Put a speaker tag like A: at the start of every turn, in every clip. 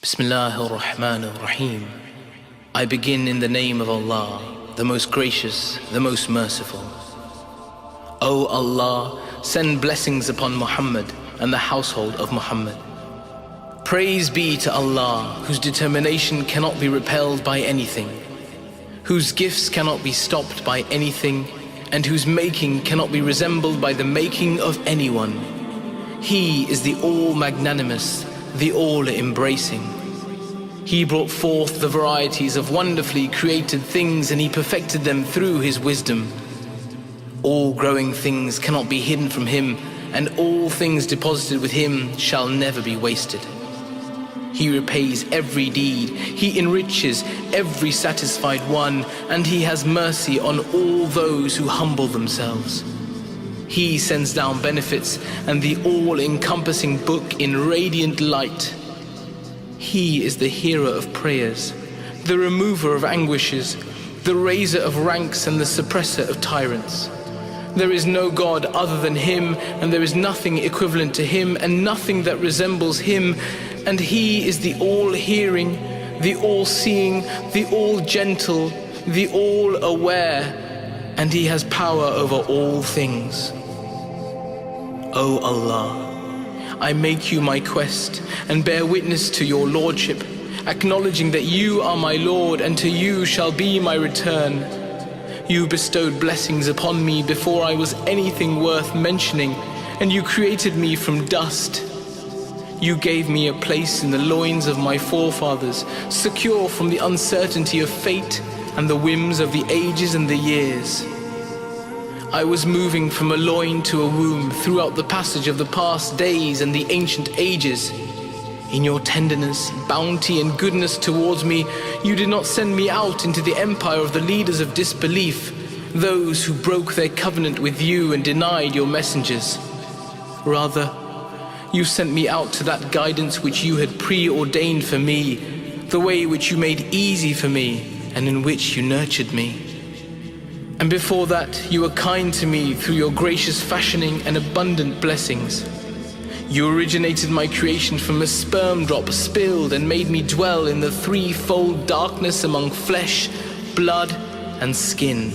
A: Bismillahir Rahmanir Rahim. I begin in the name of Allah, the most gracious, the most merciful. O Allah, send blessings upon Muhammad and the household of Muhammad. Praise be to Allah, whose determination cannot be repelled by anything, whose gifts cannot be stopped by anything, and whose making cannot be resembled by the making of anyone. He is the all-magnanimous, the all-embracing. He brought forth the varieties of wonderfully created things, and He perfected them through His wisdom. All growing things cannot be hidden from Him, and all things deposited with Him shall never be wasted. He repays every deed, He enriches every satisfied one, and He has mercy on all those who humble themselves. He sends down benefits and the all-encompassing book in radiant light. He is the hearer of prayers, the remover of anguishes, the raiser of ranks and the suppressor of tyrants. There is no God other than Him, and there is nothing equivalent to Him, and nothing that resembles Him. And He is the all-hearing, the all-seeing, the all-gentle, the all-aware, and He has power over all things. O Allah, I make You my quest and bear witness to Your Lordship, acknowledging that You are my Lord, and to You shall be my return. You bestowed blessings upon me before I was anything worth mentioning, and You created me from dust. You gave me a place in the loins of my forefathers, secure from the uncertainty of fate and the whims of the ages and the years. I was moving from a loin to a womb throughout the passage of the past days and the ancient ages. In Your tenderness, bounty and goodness towards me, You did not send me out into the empire of the leaders of disbelief, those who broke their covenant with You and denied Your messengers. Rather, You sent me out to that guidance which You had preordained for me, the way which You made easy for me and in which You nurtured me. And before that, You were kind to me through Your gracious fashioning and abundant blessings. You originated my creation from a sperm drop spilled and made me dwell in the threefold darkness among flesh, blood, and skin.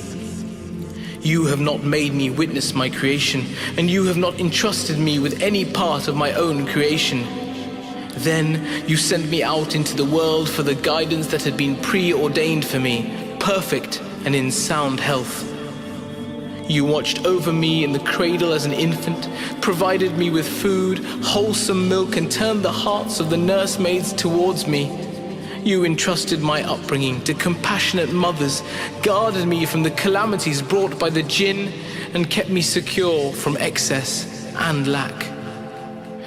A: You have not made me witness my creation, and You have not entrusted me with any part of my own creation. Then You sent me out into the world for the guidance that had been preordained for me, perfect and in sound health. You watched over me in the cradle as an infant, provided me with food, wholesome milk, and turned the hearts of the nursemaids towards me. You entrusted my upbringing to compassionate mothers, guarded me from the calamities brought by the jinn, and kept me secure from excess and lack.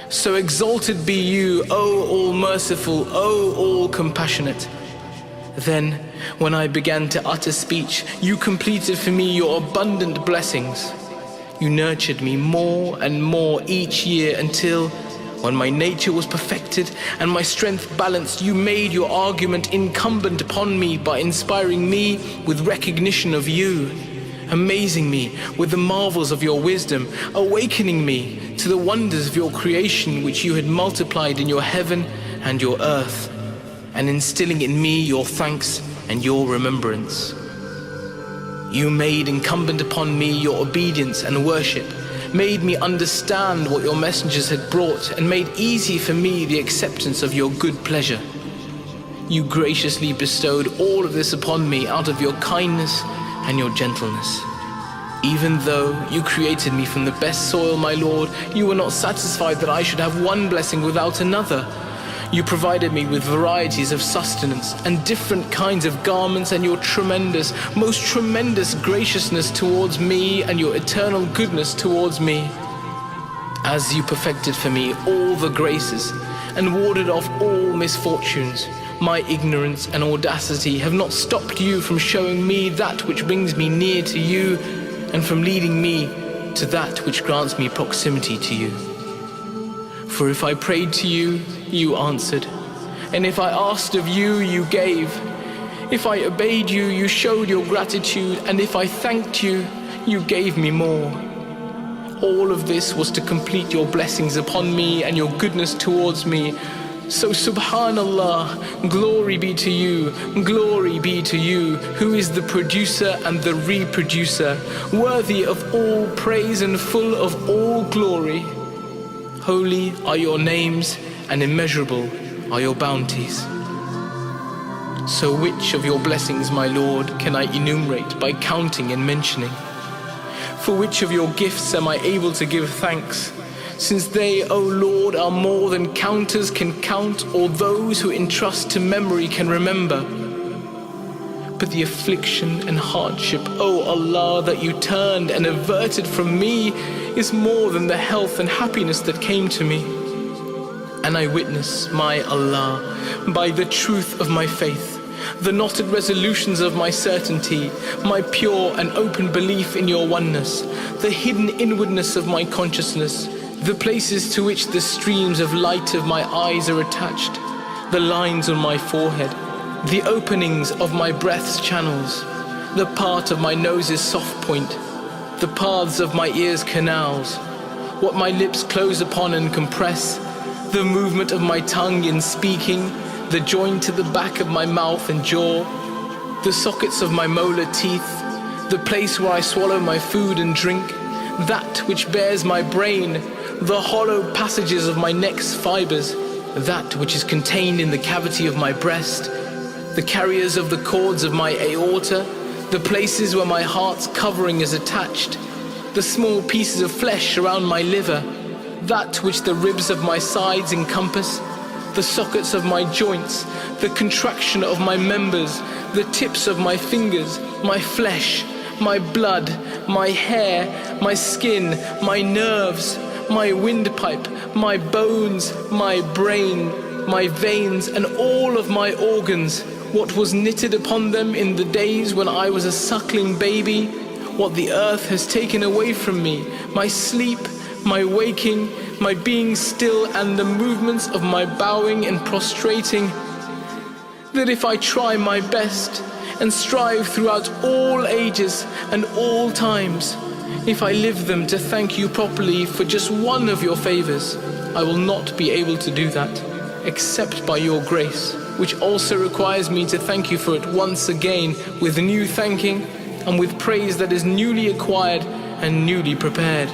A: So exalted be You, O all-merciful, O all-compassionate. Then, when I began to utter speech, You completed for me Your abundant blessings. You nurtured me more and more each year until, when my nature was perfected and my strength balanced, You made Your argument incumbent upon me by inspiring me with recognition of You, amazing me with the marvels of Your wisdom, awakening me to the wonders of Your creation which You had multiplied in Your heaven and Your earth, and instilling in me Your thanks and Your remembrance. You made incumbent upon me Your obedience and worship, made me understand what Your messengers had brought, and made easy for me the acceptance of Your good pleasure. You graciously bestowed all of this upon me out of Your kindness and Your gentleness. Even though You created me from the best soil, my Lord, You were not satisfied that I should have one blessing without another. You provided me with varieties of sustenance and different kinds of garments, and Your tremendous, most tremendous graciousness towards me and Your eternal goodness towards me. As You perfected for me all the graces and warded off all misfortunes, my ignorance and audacity have not stopped You from showing me that which brings me near to You, and from leading me to that which grants me proximity to You. For if I prayed to You, You answered, and if I asked of You, You gave. If I obeyed You, You showed Your gratitude, and if I thanked You, You gave me more. All of this was to complete Your blessings upon me and Your goodness towards me, So Subhanallah, glory be to you, glory be to you, who is the producer and the reproducer, worthy of all praise and full of all glory. Holy are your names and immeasurable are your bounties. So which of your blessings, my Lord, can I enumerate by counting and mentioning? For which of your gifts am I able to give thanks? Since they, O Lord, are more than counters can count, or those who entrust to memory can remember. But the affliction and hardship, O Allah, that you turned and averted from me is more than the health and happiness that came to me. And I witness, my Allah, by the truth of my faith, the knotted resolutions of my certainty, my pure and open belief in your oneness, the hidden inwardness of my consciousness, the places to which the streams of light of my eyes are attached, the lines on my forehead, the openings of my breath's channels, the part of my nose's soft point, the paths of my ear's canals, what my lips close upon and compress, the movement of my tongue in speaking, the joint to the back of my mouth and jaw, the sockets of my molar teeth, the place where I swallow my food and drink, that which bears my brain, the hollow passages of my neck's fibers, that which is contained in the cavity of my breast, the carriers of the cords of my aorta, the places where my heart's covering is attached, the small pieces of flesh around my liver, that which the ribs of my sides encompass, the sockets of my joints, the contraction of my members, the tips of my fingers, my flesh, my blood, my hair, my skin, my nerves, my windpipe, my bones, my brain, my veins, and all of my organs, what was knitted upon them in the days when I was a suckling baby, what the earth has taken away from me, my sleep, my waking, my being still, and the movements of my bowing and prostrating, that if I try my best and strive throughout all ages and all times, if I live them to thank you properly for just one of your favors, I will not be able to do that, except by your grace, which also requires me to thank you for it once again with new thanking and with praise that is newly acquired and newly prepared.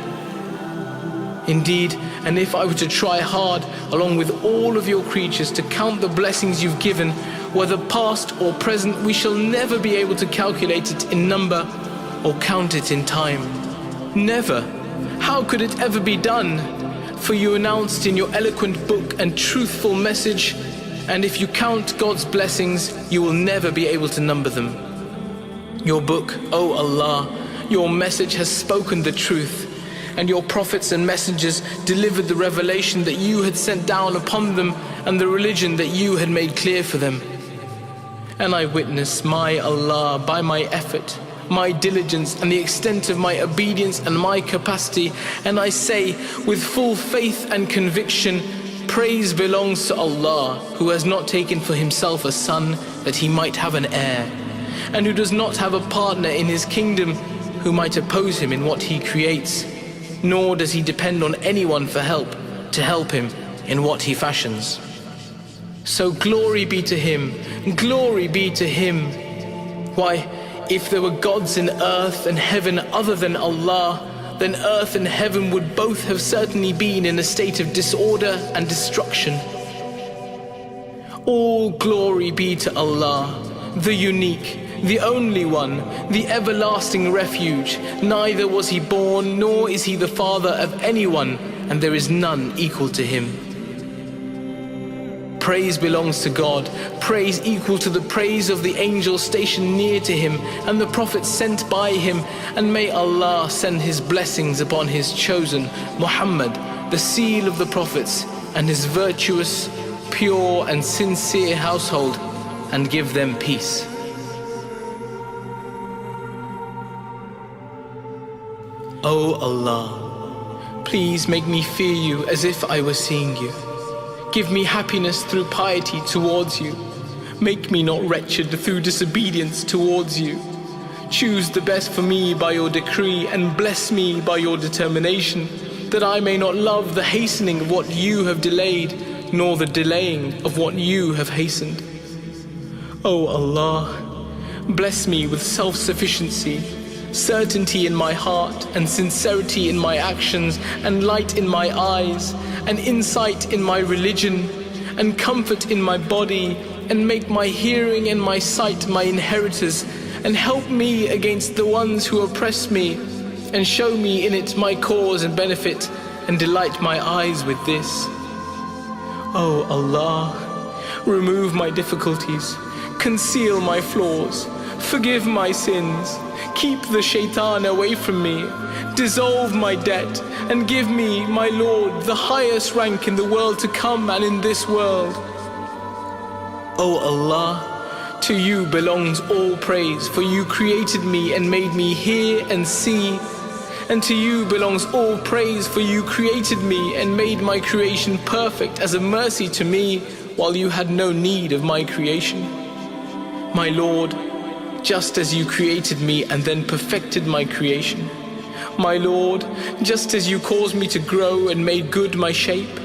A: Indeed, and if I were to try hard, along with all of your creatures, to count the blessings you've given, whether past or present, we shall never be able to calculate it in number or count it in time. Never. How could it ever be done? For you announced in your eloquent book and truthful message, and if you count God's blessings, you will never be able to number them. Your book, O Allah, your message has spoken the truth, and your prophets and messengers delivered the revelation that you had sent down upon them and the religion that you had made clear for them. And I witness, my Allah, by my effort, my diligence, and the extent of my obedience and my capacity, and I say with full faith and conviction, praise belongs to Allah, who has not taken for himself a son that he might have an heir, and who does not have a partner in his kingdom who might oppose him in what he creates, nor does he depend on anyone for help to help him in what he fashions. So glory be to him, glory be to him. Why, if there were gods in earth and heaven other than Allah, then earth and heaven would both have certainly been in a state of disorder and destruction. All glory be to Allah, the unique, the only one, the everlasting refuge. Neither was he born, nor is he the father of anyone, and there is none equal to him. Praise belongs to God, praise equal to the praise of the angels stationed near to him and the prophets sent by him, and may Allah send his blessings upon his chosen Muhammad, the seal of the prophets, and his virtuous, pure and sincere household, and give them peace. O Allah, please make me fear you as if I were seeing you. Give me happiness through piety towards you. Make me not wretched through disobedience towards you. Choose the best for me by your decree, and bless me by your determination, that I may not love the hastening of what you have delayed, nor the delaying of what you have hastened. O Allah, bless me with self-sufficiency, certainty in my heart, and sincerity in my actions, and light in my eyes, and insight in my religion, and comfort in my body, and make my hearing and my sight my inheritors, and help me against the ones who oppress me, and show me in it my cause and benefit, and delight my eyes with this. O Allah, remove my difficulties, conceal my flaws, forgive my sins, keep the shaitan away from me, dissolve my debt, and give me, my Lord, the highest rank in the world to come and in this world. O Allah, to you belongs all praise, for you created me and made me hear and see. And to you belongs all praise, for you created me and made my creation perfect as a mercy to me, while you had no need of my creation. My Lord, just as you created me and then perfected my creation. My Lord, just as you caused me to grow and made good my shape.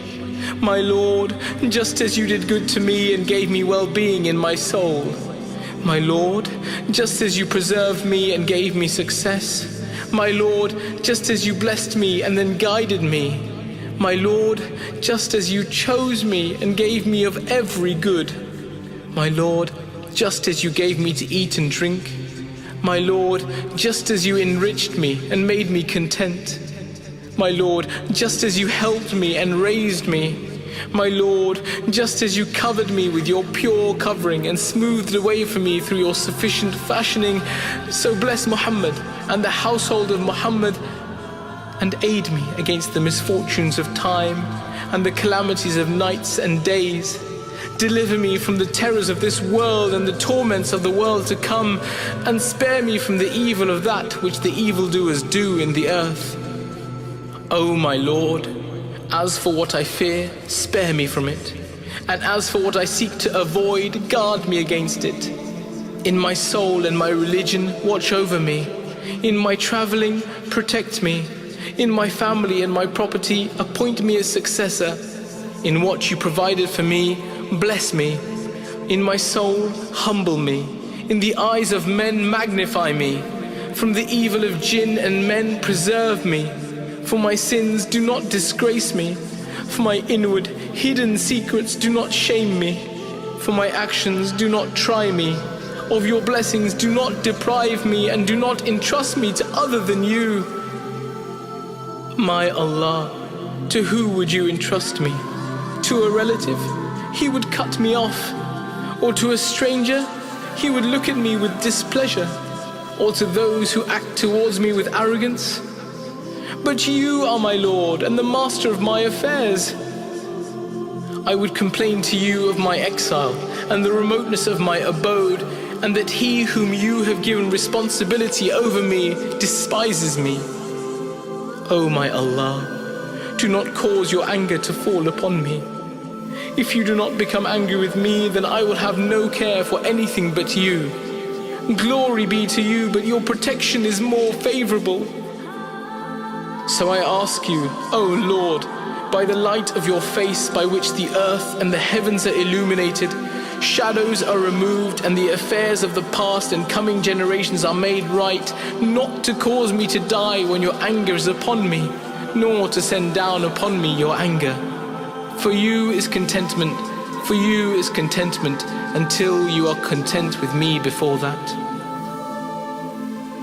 A: My Lord, just as you did good to me and gave me well-being in my soul. My Lord, just as you preserved me and gave me success. My Lord, just as you blessed me and then guided me. My Lord, just as you chose me and gave me of every good. My Lord, just as you gave me to eat and drink. My Lord, just as you enriched me and made me content. My Lord, just as you helped me and raised me. My Lord, just as you covered me with your pure covering and smoothed the way for me through your sufficient fashioning, so bless Muhammad and the household of Muhammad, and aid me against the misfortunes of time and the calamities of nights and days. Deliver me from the terrors of this world and the torments of the world to come, and spare me from the evil of that which the evildoers do in the earth. O my Lord, as for what I fear, spare me from it, and as for what I seek to avoid, guard me against it. In my soul and my religion, watch over me. In my traveling, protect me. In my family and my property, appoint me a successor. In what you provided for me, bless me. In my soul, humble me. In the eyes of men, magnify me. From the evil of jinn and men, preserve me. For my sins, do not disgrace me. For my inward, hidden secrets, do not shame me. For my actions, do not try me. Of your blessings, do not deprive me, and do not entrust me to other than you. My Allah, to who would you entrust me? To a relative? He would cut me off. Or to a stranger? He would look at me with displeasure. Or to those who act towards me with arrogance? But you are my Lord and the master of my affairs. I would complain to you of my exile and the remoteness of my abode, and that he whom you have given responsibility over me despises me. O my Allah, do not cause your anger to fall upon me. If you do not become angry with me, then I will have no care for anything but you. Glory be to you, but your protection is more favorable. So I ask you, O Lord, by the light of your face by which the earth and the heavens are illuminated, shadows are removed, and the affairs of the past and coming generations are made right, not to cause me to die when your anger is upon me, nor to send down upon me your anger. For you is contentment, until you are content with me before that.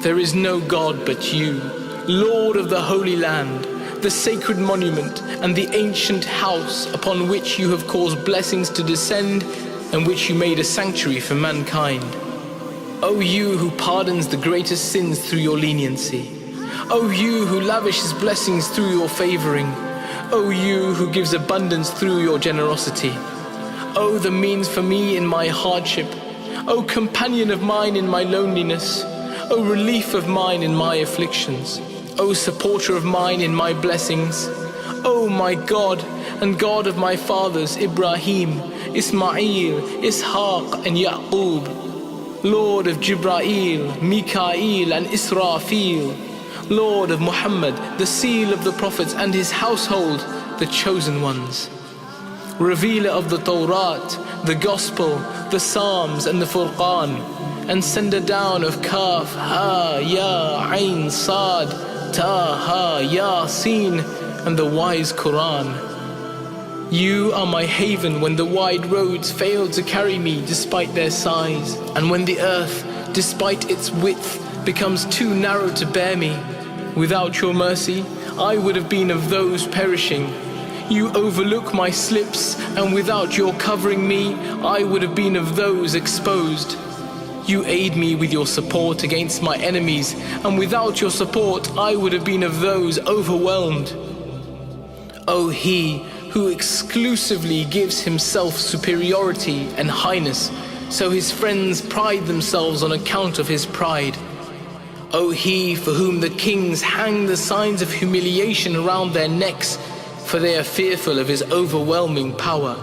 A: There is no God but you, Lord of the Holy Land, the sacred monument and the ancient house upon which you have caused blessings to descend and which you made a sanctuary for mankind. O you who pardons the greatest sins through your leniency. O you who lavishes blessings through your favoring. O you who gives abundance through your generosity. O the means for me in my hardship. O companion of mine in my loneliness. O relief of mine in my afflictions. O supporter of mine in my blessings. O my God and God of my fathers Ibrahim, Ismail, Ishaq and Yaqub, Lord of Jibrail, Mikael and Israfil, Lord of Muhammad, the seal of the prophets and his household, the chosen ones. revealer of the Tawrat, the Gospel, the Psalms and the Furqan, and sender down of Kaf, Ha, Ya, Ain, Sad, Taha, Yasin, and the wise Qur'an. You are my haven when the wide roads fail to carry me despite their size, and when the earth, despite its width, becomes too narrow to bear me. Without your mercy, I would have been of those perishing. You overlook my slips, and without your covering me, I would have been of those exposed. You aid me with your support against my enemies, and without your support, I would have been of those overwhelmed. O He who exclusively gives himself superiority and highness, so his friends pride themselves on account of his pride. O He for whom the kings hang the signs of humiliation around their necks, for they are fearful of his overwhelming power.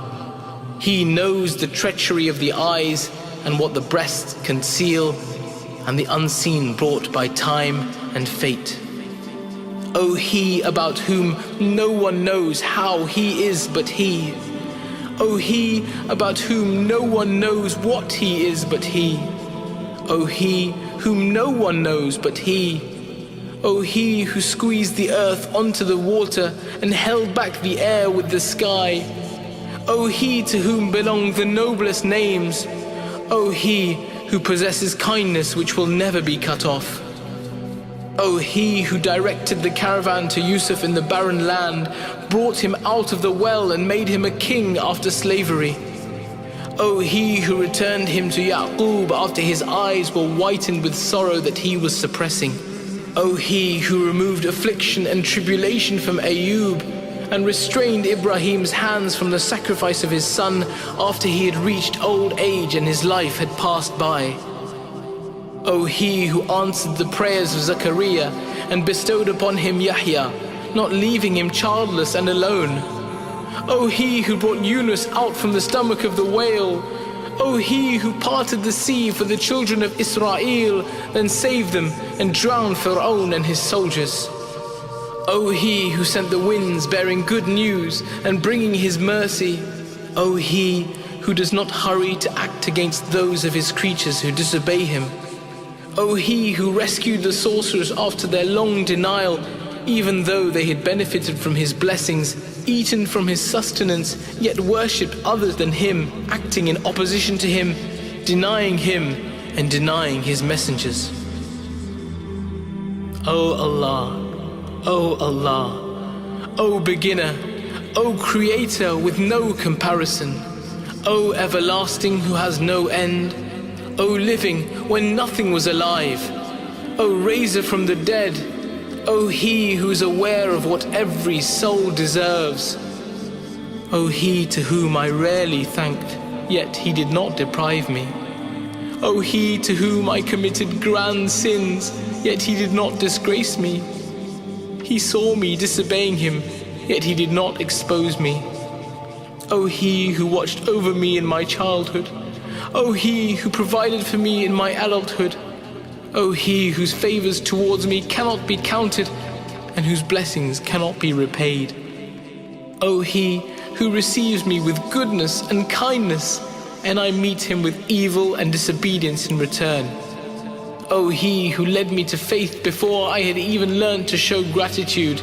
A: He knows the treachery of the eyes and what the breasts conceal, and the unseen brought by time and fate. O He about whom no one knows how He is but He. O He about whom no one knows what He is but He. O He whom no one knows but He. O He who squeezed the earth onto the water and held back the air with the sky. O He to whom belong the noblest names. O He who possesses kindness which will never be cut off. O He who directed the caravan to Yusuf in the barren land, brought him out of the well and made him a king after slavery. O He who returned him to Yaqub after his eyes were whitened with sorrow that he was suppressing. O He who removed affliction and tribulation from Ayub and restrained Ibrahim's hands from the sacrifice of his son after he had reached old age and his life had passed by. O He who answered the prayers of Zachariah and bestowed upon him Yahya, not leaving him childless and alone. O He who brought Yunus out from the stomach of the whale. O He who parted the sea for the children of Israel, then saved them and drowned Pharaoh and his soldiers. O He who sent the winds bearing good news and bringing his mercy. O He who does not hurry to act against those of his creatures who disobey him. O He who rescued the sorcerers after their long denial, even though they had benefited from his blessings, eaten from his sustenance, yet worshipped others than him, acting in opposition to him, denying him and denying his messengers. O Allah, O Allah, O beginner, O creator with no comparison, O everlasting who has no end, O living when nothing was alive, O raiser from the dead, O He who is aware of what every soul deserves. O He to whom I rarely thanked, yet He did not deprive me. O He to whom I committed grand sins, yet He did not disgrace me. He saw me disobeying Him, yet He did not expose me. O He who watched over me in my childhood. O He who provided for me in my adulthood. O He whose favors towards me cannot be counted and whose blessings cannot be repaid. O He who receives me with goodness and kindness, and I meet Him with evil and disobedience in return. O He who led me to faith before I had even learned to show gratitude.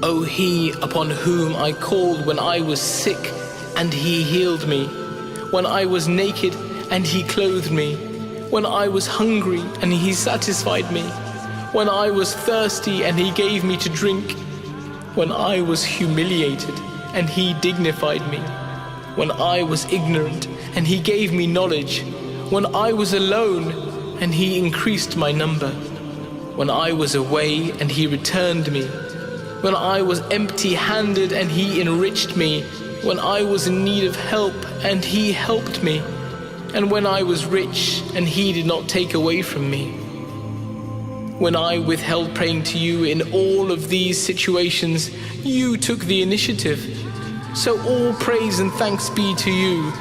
A: O He upon whom I called when I was sick and He healed me, when I was naked and He clothed me, when I was hungry and He satisfied me, when I was thirsty and He gave me to drink, when I was humiliated and He dignified me, when I was ignorant and He gave me knowledge, when I was alone and He increased my number, when I was away and He returned me, when I was empty-handed and He enriched me, when I was in need of help and He helped me, and when I was rich and He did not take away from me. When I withheld praying to You in all of these situations, You took the initiative. So all praise and thanks be to You,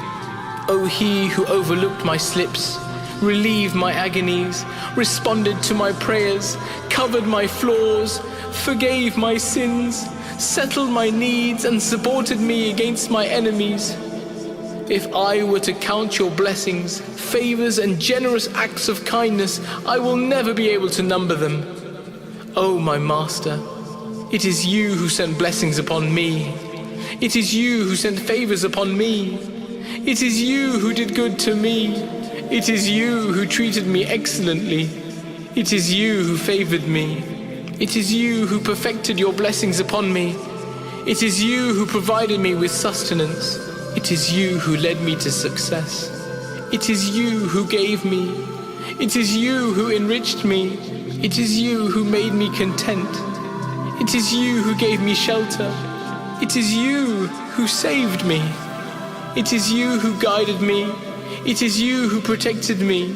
A: O He who overlooked my slips, relieved my agonies, responded to my prayers, covered my flaws, forgave my sins, settled my needs and supported me against my enemies. If I were to count your blessings, favors and generous acts of kindness, I will never be able to number them. O my Master, it is you who sent blessings upon me. It is you who sent favors upon me. It is you who did good to me. It is you who treated me excellently. It is you who favored me. It is you who perfected your blessings upon me. It is you who provided me with sustenance. It is you who led me to success. It is you who gave me. It is you who enriched me. It is you who made me content. It is you who gave me shelter. It is you who saved me. It is you who guided me. It is you who protected me.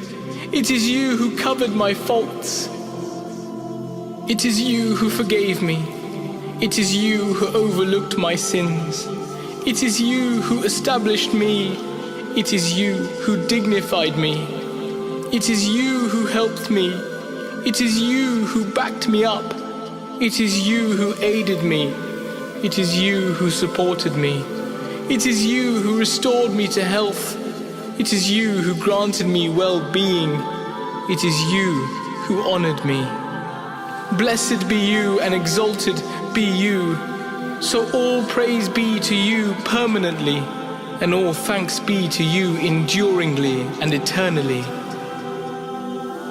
A: It is you who covered my faults. It is you who forgave me. It is you who overlooked my sins. It is you who established me. It is you who dignified me. It is you who helped me. It is you who backed me up. It is you who aided me. It is you who supported me. It is you who restored me to health. It is you who granted me well-being. It is you who honored me. Blessed be you and exalted be you. So all praise be to you permanently, and all thanks be to you enduringly and eternally.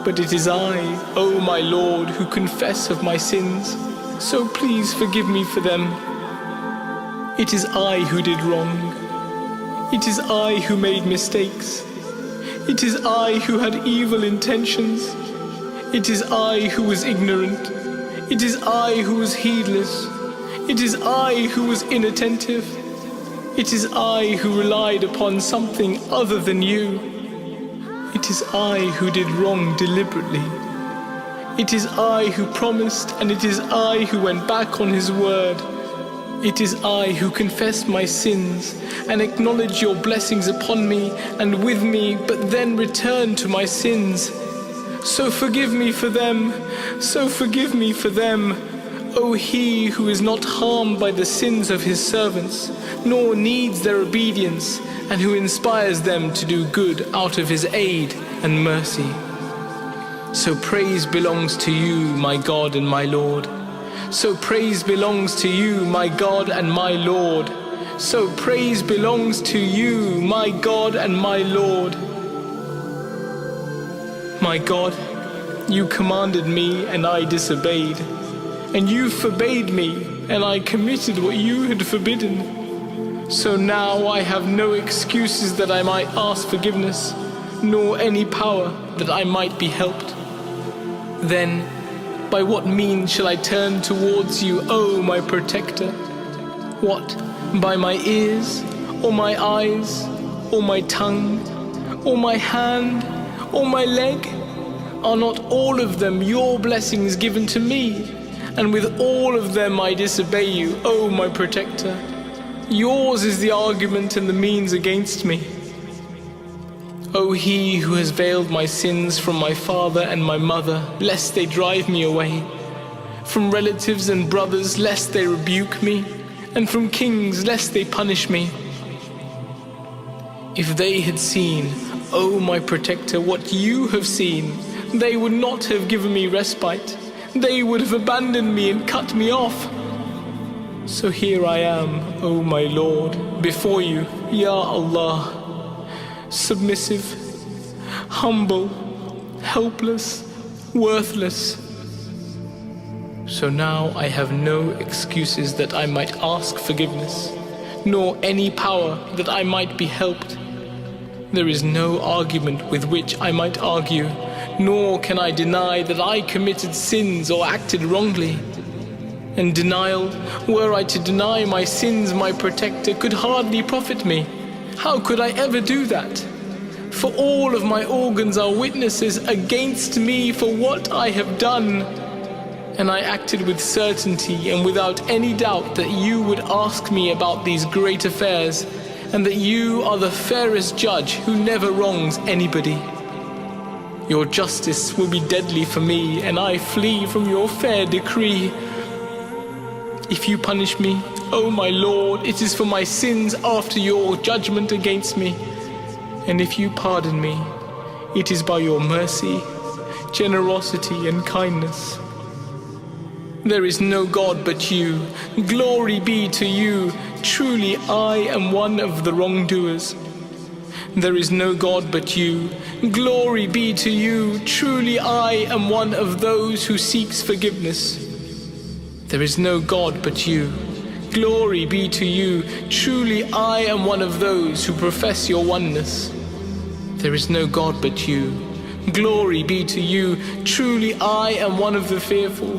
A: But it is I, O my Lord, who confess of my sins, so please forgive me for them. It is I who did wrong. It is I who made mistakes. It is I who had evil intentions. It is I who was ignorant. It is I who was heedless. It is I who was inattentive. It is I who relied upon something other than you. It is I who did wrong deliberately. It is I who promised, and it is I who went back on his word. It is I who confess my sins and acknowledge your blessings upon me and with me, but then return to my sins. So forgive me for them, so forgive me for them. O he who is not harmed by the sins of his servants, nor needs their obedience, and who inspires them to do good out of his aid and mercy. So praise belongs to you, my God and my Lord. So praise belongs to you, my God and my Lord. So praise belongs to you, my God and my Lord. My God, you commanded me and I disobeyed, and you forbade me and I committed what you had forbidden. So now I have no excuses that I might ask forgiveness, nor any power that I might be helped. Then, by what means shall I turn towards you, O my protector? What, by my ears, or my eyes, or my tongue, or my hand, or my leg? Are not all of them your blessings given to me? And with all of them I disobey you, O my protector. Yours is the argument and the means against me. O he who has veiled my sins from my father and my mother, lest they drive me away, from relatives and brothers, lest they rebuke me, and from kings, lest they punish me. If they had seen, O my protector, what you have seen, they would not have given me respite. They would have abandoned me and cut me off. So here I am, O my Lord, before you, Ya Allah, submissive, humble, helpless, worthless. So now I have no excuses that I might ask forgiveness, nor any power that I might be helped. There is no argument with which I might argue, nor can I deny that I committed sins or acted wrongly. And denial, were I to deny my sins, my protector, could hardly profit me. How could I ever do that? For all of my organs are witnesses against me for what I have done. And I acted with certainty and without any doubt that you would ask me about these great affairs, and that you are the fairest judge who never wrongs anybody. Your justice will be deadly for me, and I flee from your fair decree. If you punish me, O my Lord, it is for my sins after your judgment against me. And if you pardon me, it is by your mercy, generosity and kindness. There is no God but you. Glory be to you. Truly I am one of the wrongdoers. There is no God but you. Glory be to you. Truly I am one of those who seeks forgiveness. There is no God but you. Glory be to you. Truly I am one of those who profess your oneness. There is no God but you. Glory be to you. Truly I am one of the fearful.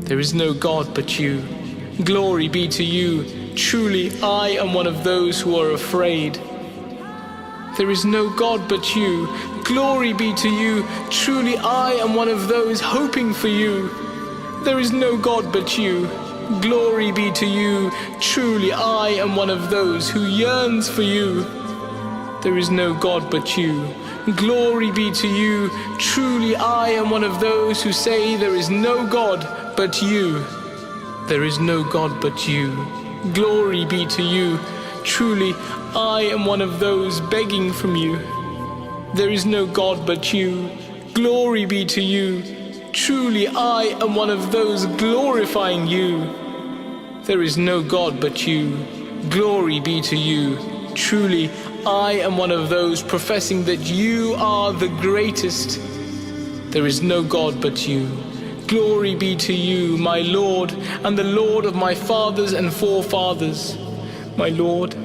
A: There is no God but you. Glory be to you. Truly I am one of those who are afraid. There is no God but you. Glory be to you. Truly I am one of those hoping for you. There is no God but you. Glory be to you. Truly I am one of those who yearns for you. There is no God but you. Glory be to you. Truly I am one of those who say there is no God but you. There is no God but you. Glory be to you. Truly I am one of those begging from you. There is no God but you. Glory be to you. Truly I am one of those glorifying you. There is no God but you. Glory be to you. Truly I am one of those professing that you are the greatest. There is no God but you. Glory be to you, my Lord, and the Lord of my fathers and forefathers. My Lord,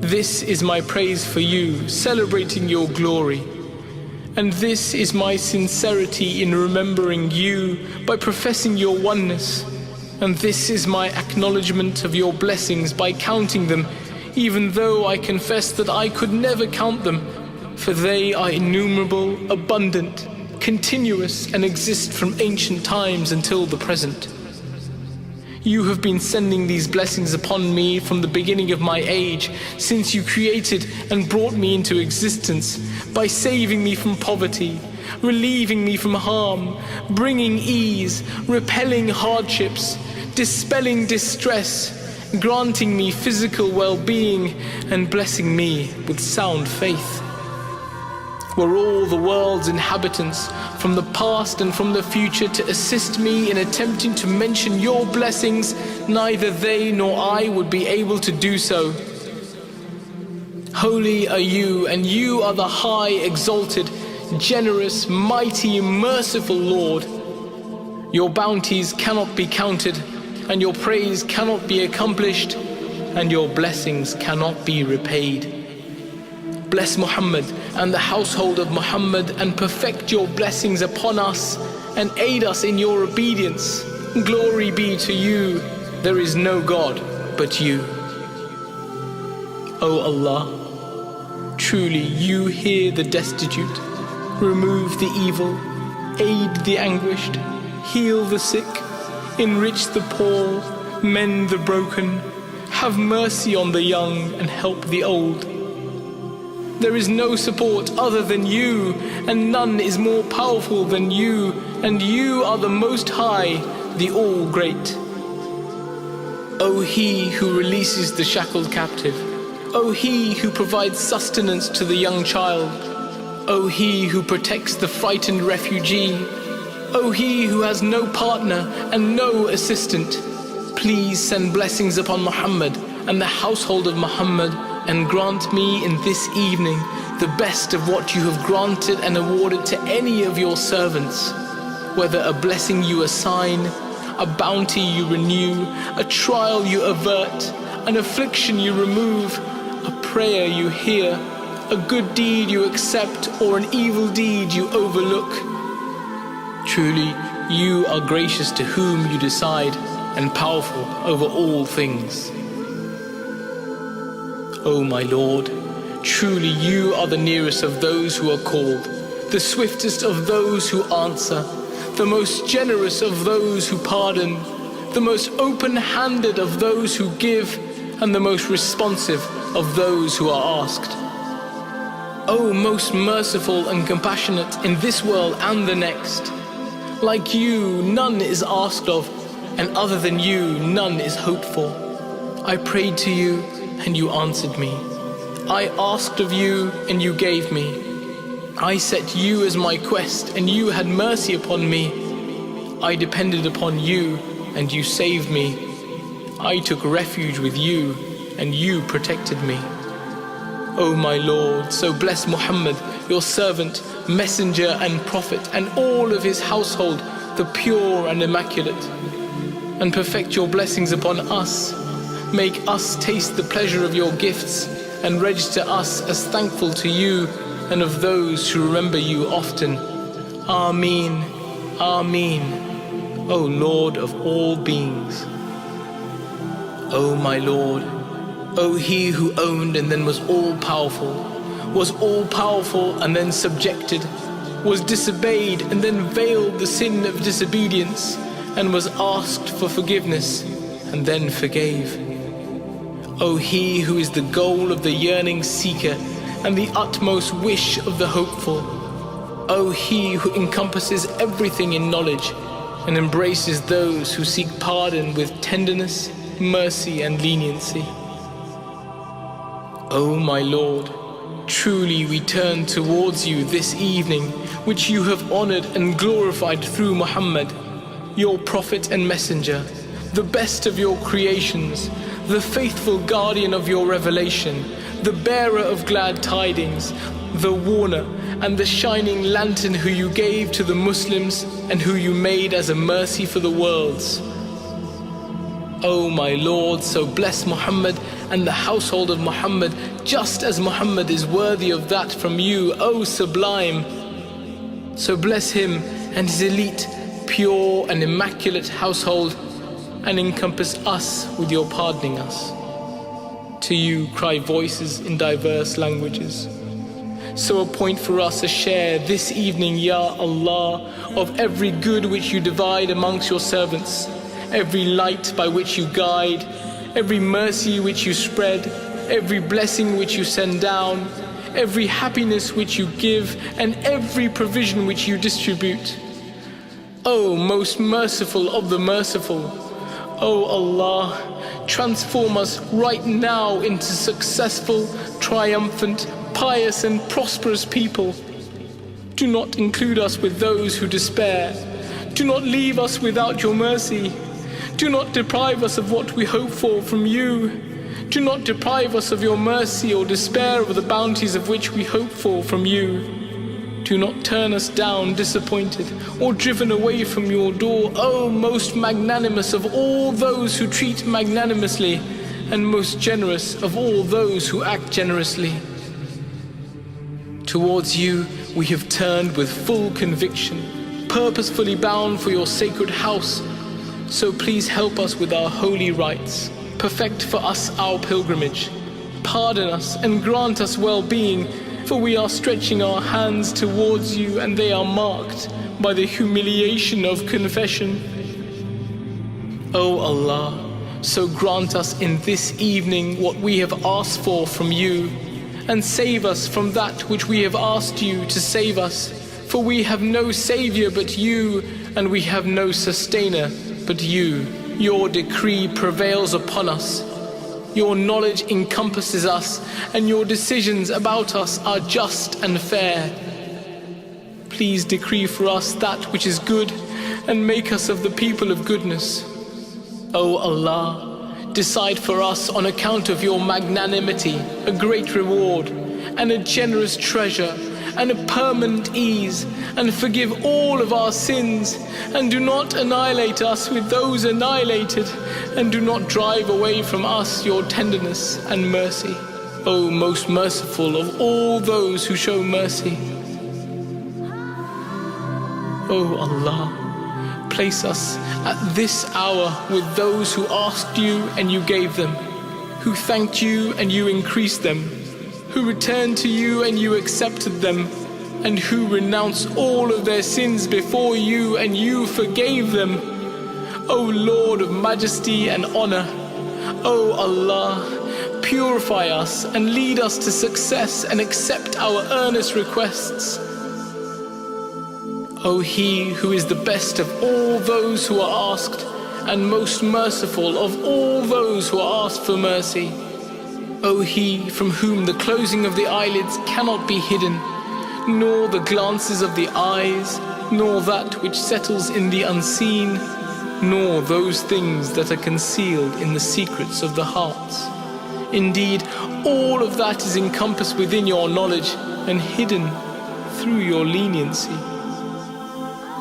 A: this is my praise for you, celebrating your glory. And this is my sincerity in remembering you by professing your oneness. And this is my acknowledgement of your blessings by counting them, even though I confess that I could never count them, for they are innumerable, abundant, continuous, and exist from ancient times until the present. You have been sending these blessings upon me from the beginning of my age, since you created and brought me into existence, by saving me from poverty, relieving me from harm, bringing ease, repelling hardships, dispelling distress, granting me physical well-being, and blessing me with sound faith. Were all the world's inhabitants from the past and from the future to assist me in attempting to mention your blessings, neither they nor I would be able to do so. Holy are you, and you are the high, exalted, generous, mighty, merciful Lord. Your bounties cannot be counted, and your praise cannot be accomplished, and your blessings cannot be repaid. Bless Muhammad and the household of Muhammad, and perfect your blessings upon us, and aid us in your obedience. Glory be to you. There is no God but you. O Allah, truly you hear the destitute, remove the evil, aid the anguished, heal the sick, enrich the poor, mend the broken, have mercy on the young and help the old. There is no support other than you, and none is more powerful than you, and you are the Most High, the All-Great. O He who releases the shackled captive, O He who provides sustenance to the young child, O He who protects the frightened refugee, O He who has no partner and no assistant, please send blessings upon Muhammad and the household of Muhammad, and grant me in this evening the best of what you have granted and awarded to any of your servants, whether a blessing you assign, a bounty you renew, a trial you avert, an affliction you remove, a prayer you hear, a good deed you accept, or an evil deed you overlook. Truly, you are gracious to whom you decide, and powerful over all things. O my Lord, truly you are the nearest of those who are called, the swiftest of those who answer, the most generous of those who pardon, the most open-handed of those who give, and the most responsive of those who are asked. O most merciful and compassionate in this world and the next, like you none is asked of, and other than you none is hoped for. I prayed to you and you answered me. I asked of you and you gave me. I set you as my quest and you had mercy upon me. I depended upon you and you saved me. I took refuge with you and you protected me. O my Lord, so bless Muhammad, your servant, messenger and prophet, and all of his household, the pure and immaculate. And perfect your blessings upon us. Make us taste the pleasure of your gifts and register us as thankful to you and of those who remember you often. Ameen, Ameen, O Lord of all beings. O my Lord, O He who owned and then was all-powerful and then subjected, was disobeyed and then veiled the sin of disobedience, and was asked for forgiveness and then forgave. O He who is the goal of the yearning seeker and the utmost wish of the hopeful. O He who encompasses everything in knowledge and embraces those who seek pardon with tenderness, mercy and leniency. O my Lord, truly we turn towards you this evening, which you have honored and glorified through Muhammad, your prophet and messenger, the best of your creations, the faithful guardian of your revelation, the bearer of glad tidings, the warner and the shining lantern who you gave to the Muslims and who you made as a mercy for the worlds. O my Lord, so bless Muhammad and the household of Muhammad, just as Muhammad is worthy of that from you, O sublime. So bless him and his elite, pure and immaculate household, and encompass us with your pardoning us. To you cry voices in diverse languages. So appoint for us a share this evening, Ya Allah, of every good which you divide amongst your servants, every light by which you guide, every mercy which you spread, every blessing which you send down, every happiness which you give, and every provision which you distribute. O most merciful of the merciful, O Allah, transform us right now into successful, triumphant, pious and prosperous people. Do not include us with those who despair. Do not leave us without your mercy. Do not deprive us of what we hope for from you. Do not deprive us of your mercy or despair of the bounties of which we hope for from you. Do not turn us down disappointed or driven away from your door, O most magnanimous of all those who treat magnanimously and most generous of all those who act generously. Towards you we have turned with full conviction, purposefully bound for your sacred house. So please help us with our holy rites, perfect for us our pilgrimage, pardon us and grant us well-being, for we are stretching our hands towards you and they are marked by the humiliation of confession. O Allah, so grant us in this evening what we have asked for from you, and save us from that which we have asked you to save us, for we have no Saviour but you, and we have no Sustainer but you. Your decree prevails upon us. Your knowledge encompasses us, and your decisions about us are just and fair. Please decree for us that which is good, and make us of the people of goodness. O Allah, decide for us on account of your magnanimity a great reward, and a generous treasure, and a permanent ease, and forgive all of our sins, and do not annihilate us with those annihilated, and do not drive away from us your tenderness and mercy, O most merciful of all those who show mercy. O Allah, place us at this hour with those who asked you and you gave them, who thanked you and you increased them, who returned to you and you accepted them, and who renounced all of their sins before you and you forgave them. O Lord of majesty and honor, O Allah, purify us and lead us to success and accept our earnest requests. O He who is the best of all those who are asked and most merciful of all those who ask for mercy. O He from whom the closing of the eyelids cannot be hidden, nor the glances of the eyes, nor that which settles in the unseen, nor those things that are concealed in the secrets of the hearts. Indeed, all of that is encompassed within your knowledge and hidden through your leniency.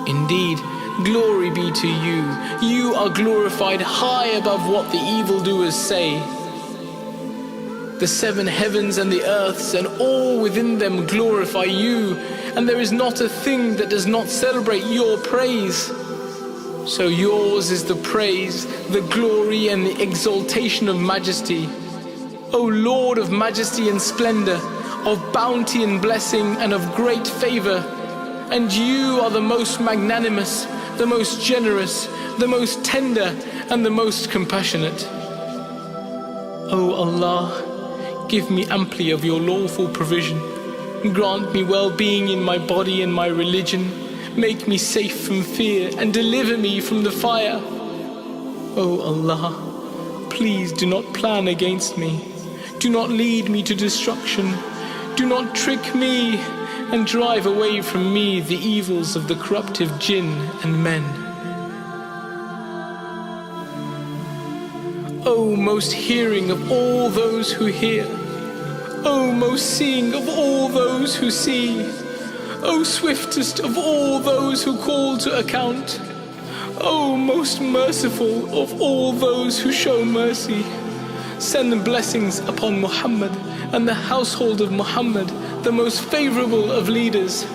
A: Indeed, glory be to you. You are glorified high above what the evildoers say. The seven heavens and the earths and all within them glorify you, and there is not a thing that does not celebrate your praise. So yours is the praise, the glory and the exaltation of majesty. O Lord of majesty and splendor, of bounty and blessing and of great favor, and you are the most magnanimous, the most generous, the most tender and the most compassionate. O Allah, give me amply of your lawful provision. Grant me well-being in my body and my religion. Make me safe from fear and deliver me from the fire. O Allah, please do not plan against me. Do not lead me to destruction. Do not trick me and drive away from me the evils of the corruptive jinn and men. O most hearing of all those who hear, O most seeing of all those who see, O swiftest of all those who call to account, O most merciful of all those who show mercy, send the blessings upon Muhammad and the household of Muhammad, the most favorable of leaders.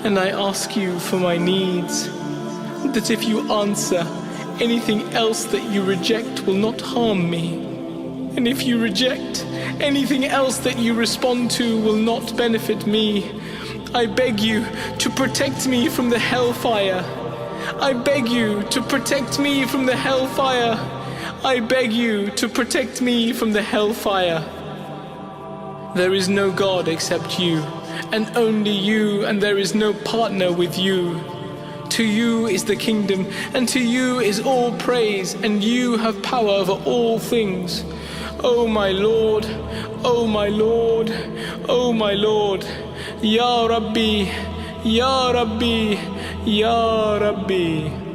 A: And I ask you for my needs, that if you answer, anything else that you reject will not harm me. And if you reject, anything else that you respond to will not benefit me. I beg you to protect me from the hellfire. I beg you to protect me from the hellfire. I beg you to protect me from the hellfire. There is no God except you, and only you, and there is no partner with you. To you is the kingdom, and to you is all praise, and you have power over all things. O my Lord, O my Lord, O my Lord, Ya Rabbi, Ya Rabbi, Ya Rabbi.